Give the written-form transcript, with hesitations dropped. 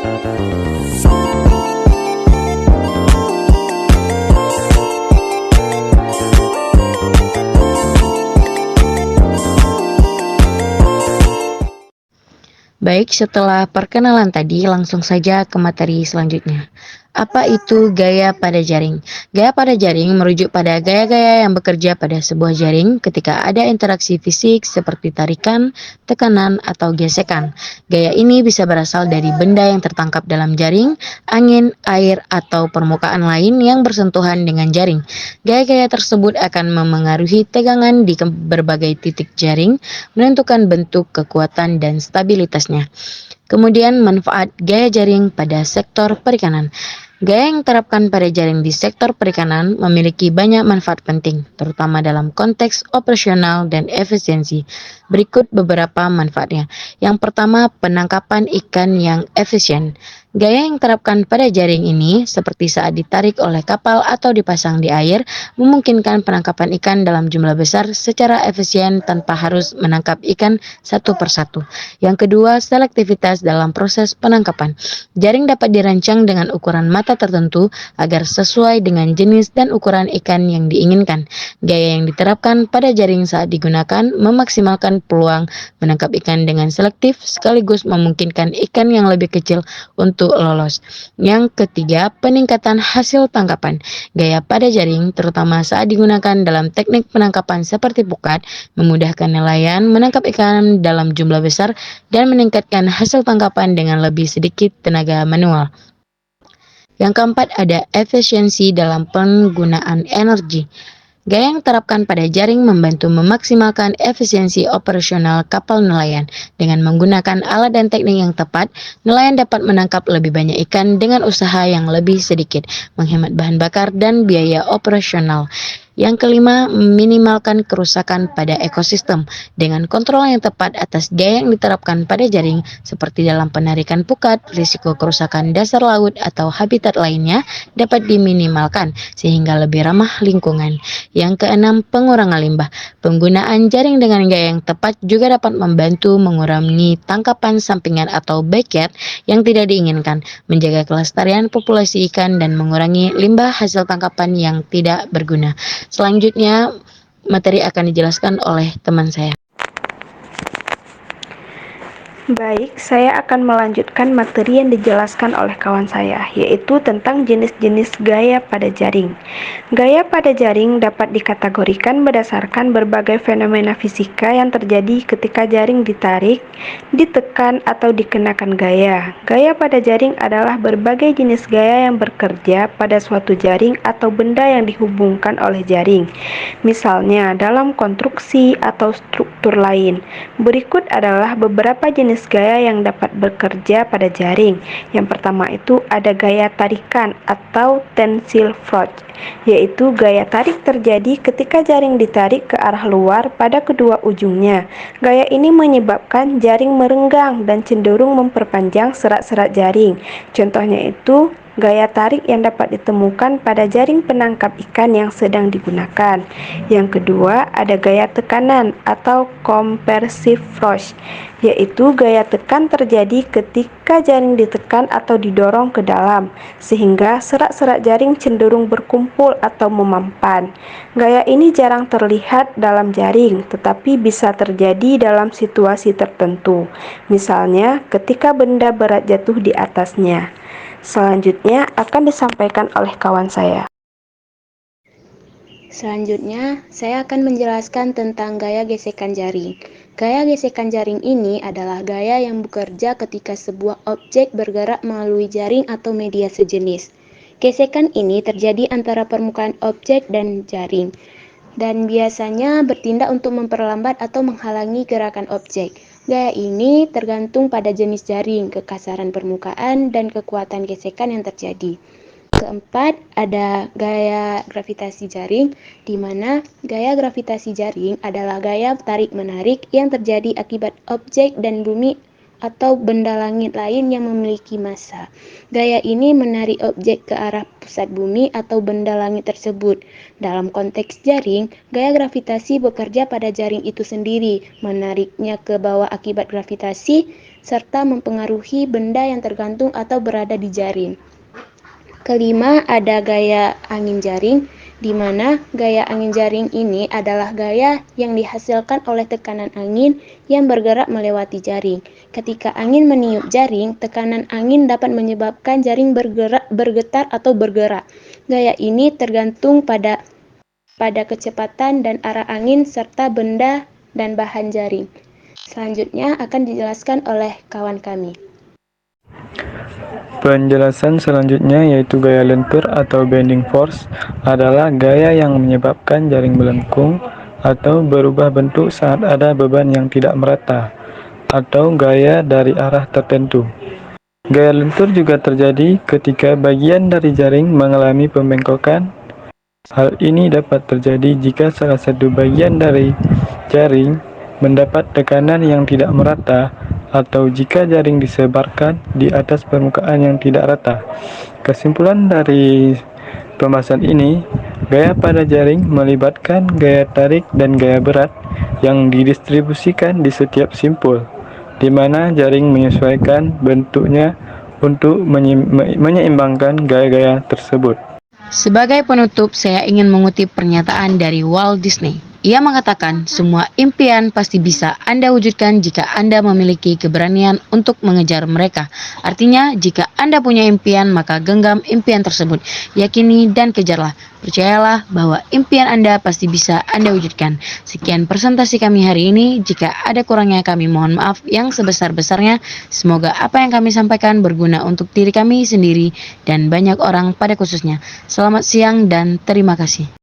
Baik, setelah perkenalan tadi, langsung saja ke materi selanjutnya. Apa itu gaya pada jaring? Gaya pada jaring merujuk pada gaya-gaya yang bekerja pada sebuah jaring ketika ada interaksi fisik seperti tarikan, tekanan, atau gesekan. Gaya ini bisa berasal dari benda yang tertangkap dalam jaring, angin, air, atau permukaan lain yang bersentuhan dengan jaring. Gaya-gaya tersebut akan memengaruhi tegangan di berbagai titik jaring, menentukan bentuk, kekuatan, dan stabilitasnya. Kemudian manfaat gaya jaring pada sektor perikanan. Gaya yang diterapkan pada jaring di sektor perikanan memiliki banyak manfaat penting, terutama dalam konteks operasional dan efisiensi. Berikut beberapa manfaatnya. Yang pertama, penangkapan ikan yang efisien. Gaya yang diterapkan pada jaring ini, seperti saat ditarik oleh kapal atau dipasang di air, memungkinkan penangkapan ikan dalam jumlah besar secara efisien tanpa harus menangkap ikan satu persatu. Yang kedua, selektivitas dalam proses penangkapan. Jaring dapat dirancang dengan ukuran mata tertentu agar sesuai dengan jenis dan ukuran ikan yang diinginkan. Gaya yang diterapkan pada jaring saat digunakan memaksimalkan peluang menangkap ikan dengan selektif sekaligus memungkinkan ikan yang lebih kecil untuk lolos. Yang ketiga, peningkatan hasil tangkapan. Gaya pada jaring, terutama saat digunakan dalam teknik penangkapan seperti pukat, memudahkan nelayan menangkap ikan dalam jumlah besar dan meningkatkan hasil tangkapan dengan lebih sedikit tenaga manual. Yang keempat, ada efisiensi dalam penggunaan energi. Gaya yang diterapkan pada jaring membantu memaksimalkan efisiensi operasional kapal nelayan. Dengan menggunakan alat dan teknik yang tepat, nelayan dapat menangkap lebih banyak ikan dengan usaha yang lebih sedikit, menghemat bahan bakar dan biaya operasional. Yang kelima, minimalkan kerusakan pada ekosistem. Dengan kontrol yang tepat atas gaya yang diterapkan pada jaring, seperti dalam penarikan pukat, risiko kerusakan dasar laut atau habitat lainnya dapat diminimalkan, sehingga lebih ramah lingkungan. Yang keenam, pengurangan limbah. Penggunaan jaring dengan gaya yang tepat juga dapat membantu mengurangi tangkapan sampingan atau bycatch yang tidak diinginkan, menjaga kelestarian populasi ikan, dan mengurangi limbah hasil tangkapan yang tidak berguna. Selanjutnya, materi akan dijelaskan oleh teman saya. Baik, saya akan melanjutkan materi yang dijelaskan oleh kawan saya, yaitu tentang jenis-jenis gaya pada jaring. Gaya pada jaring dapat dikategorikan berdasarkan berbagai fenomena fisika yang terjadi ketika jaring ditarik, ditekan, atau dikenakan gaya. Gaya pada jaring adalah berbagai jenis gaya yang bekerja pada suatu jaring atau benda yang dihubungkan oleh jaring. Misalnya, dalam konstruksi atau struktur lain. Berikut adalah beberapa jenis gaya yang dapat bekerja pada jaring. Yang pertama itu ada gaya tarikan atau tensile force, yaitu gaya tarik terjadi ketika jaring ditarik ke arah luar pada kedua ujungnya. Gaya ini menyebabkan jaring merenggang dan cenderung memperpanjang serat-serat jaring. Contohnya itu gaya tarik yang dapat ditemukan pada jaring penangkap ikan yang sedang digunakan. Yang kedua, ada gaya tekanan atau compersive force, yaitu gaya tekan terjadi ketika jaring ditekan atau didorong ke dalam, sehingga serat-serat jaring cenderung berkumpul atau memampan. Gaya ini jarang terlihat dalam jaring, tetapi bisa terjadi dalam situasi tertentu, misalnya ketika benda berat jatuh di atasnya. Selanjutnya akan disampaikan oleh kawan saya. Selanjutnya, saya akan menjelaskan tentang gaya gesekan jaring. Gaya gesekan jaring ini adalah gaya yang bekerja ketika sebuah objek bergerak melalui jaring atau media sejenis. Gesekan ini terjadi antara permukaan objek dan jaring, dan biasanya bertindak untuk memperlambat atau menghalangi gerakan objek. Gaya ini tergantung pada jenis jaring, kekasaran permukaan, dan kekuatan gesekan yang terjadi. Keempat, ada gaya gravitasi jaring, di mana gaya gravitasi jaring adalah gaya tarik-menarik yang terjadi akibat objek dan bumi atau benda langit lain yang memiliki massa. Gaya ini menarik objek ke arah pusat bumi atau benda langit tersebut. Dalam konteks jaring, gaya gravitasi bekerja pada jaring itu sendiri, menariknya ke bawah akibat gravitasi serta mempengaruhi benda yang tergantung atau berada di jaring. Kelima, ada gaya angin jaring, di mana gaya angin jaring ini adalah gaya yang dihasilkan oleh tekanan angin yang bergerak melewati jaring. Ketika angin meniup jaring, tekanan angin dapat menyebabkan jaring bergetar atau bergerak. Gaya ini tergantung pada kecepatan dan arah angin serta benda dan bahan jaring. Selanjutnya akan dijelaskan oleh kawan kami. Penjelasan selanjutnya yaitu gaya lentur atau bending force adalah gaya yang menyebabkan jaring melengkung atau berubah bentuk saat ada beban yang tidak merata atau gaya dari arah tertentu. Gaya lentur juga terjadi ketika bagian dari jaring mengalami pembengkokan. Hal ini dapat terjadi jika salah satu bagian dari jaring mendapat tekanan yang tidak merata atau jika jaring disebarkan di atas permukaan yang tidak rata. Kesimpulan dari pembahasan ini, gaya pada jaring melibatkan gaya tarik dan gaya berat yang didistribusikan di setiap simpul, di mana jaring menyesuaikan bentuknya untuk menyeimbangkan gaya-gaya tersebut. Sebagai penutup, saya ingin mengutip pernyataan dari Walt Disney. Ia mengatakan, semua impian pasti bisa Anda wujudkan jika Anda memiliki keberanian untuk mengejar mereka. Artinya, jika Anda punya impian, maka genggam impian tersebut. Yakini dan kejarlah. Percayalah bahwa impian Anda pasti bisa Anda wujudkan. Sekian presentasi kami hari ini. Jika ada kurangnya, kami mohon maaf yang sebesar-besarnya. Semoga apa yang kami sampaikan berguna untuk diri kami sendiri dan banyak orang pada khususnya. Selamat siang dan terima kasih.